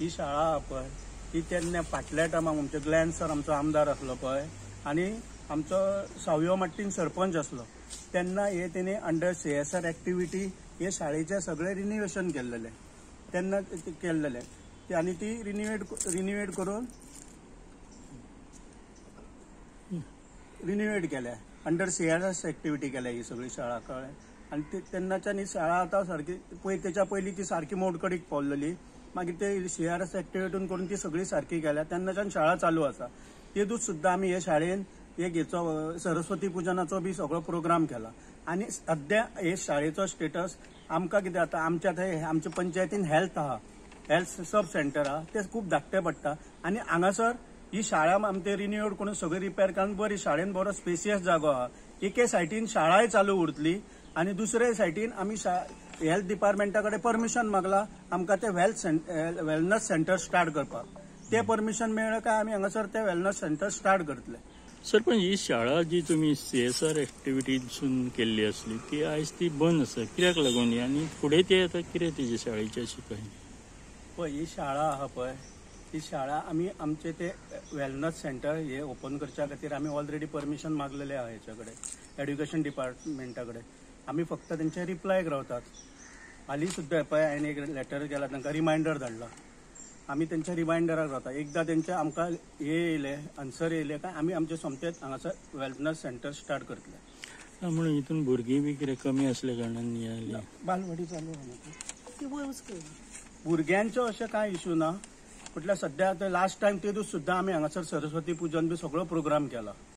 ही शाळा आहा पळय ती तेन्ना फाटल्या टायमाक आमचे ग्लॅन सर आमचो आमदार आसलो पळय आनी आमचो सावयो मार्टीन सरपंच आसलो तेन्ना हे तेणी अंडर CSR एक्टिविटी हे शाळेचे सगळे रिनिवेशन केल्लेले तेन्ना केल्लेले आनी ती रिनिवेट करून रिनिवेट केल्या अंडर CSR एक्टिविटी केल्या ही सगळी शाळा कळ्ळें आनी तेन्नाच्यान ही शाळा आतां सारकी तेच्या पयलीं ती सारकी मोडकडीक पावलेली मागीर ते CSR एक्टिविटीन करून ती सगळी सारकी केल्या तेन्नाच्यान शाळा चालू आसा तेदूच सुद्दां आमी हे शाळेन एक हेचो सरस्वती पुजनाचो बी सगळो प्रोग्राम केला आनी सद्या हे शाळेचो स्टेटस आमकां कितें जाता आमच्या थंय आमच्या पंचायतीन हेल्थ आहा हेल्थ सब सेंटर आहा ते खूब धाकटे पडटा आनी हांगासर ही शाळा आमचे रिन्यूड करून सगळी रिपेर करून बरी शाळेन बरो स्पेसियस जागो आहा एके सायटीन शाळाय चालू उरतली आनी दुसरे सायटीन आमी हेल्थ डिपार्टमेंटा कडेन परमिशन मागला आमकां ते वेलनेस सेंटर स्टार्ट करपाक ते परमिशन मेळ्ळें काय आमी हांगासर ते वेलनेस सेंटर स्टार्ट करतले. सर पण ही शाळा जी तुम्ही CSR एक्टिविटीसून केल्ली असली ती आयज ती बंद आसा कित्याक लागून आनी फुडें ती आतां कितें तेजी शाळेची अशी काही पळय ही शाळा आहा पळय ही शाळा आमी आमचे ते वेलनेस सेंटर हे ओपन करच्या खातीर आमी ऑलरेडी परमिशन मागलेले आहा हेच्या कडेन एड्युकेशन डिपार्टमेंटा कडेन आमी फक्त तेंचे रिप्लायक रावतात हालीं सुद्दां पळय हांवें एक लेटर केला तांकां रिमायंडर धाडला आमी तेंच्या रिमायंडराक रावता एकदां तेंचे आमकां हे येयले आन्सर येयले काय आमी आमचे सोमतेच हांगासर वेलनेस सेंटर स्टार्ट करतले. म्हणून हितून भुरगीं बी कितें कमी असल्या कारणान बालवाडी चालू आहा भुरग्यांचो अशें कांय इशू ना म्हटल्यार सद्या लास्ट टायम तेदूच सुद्दां आमी हांगासर सरस्वती पुजन बी सगळो प्रोग्राम केला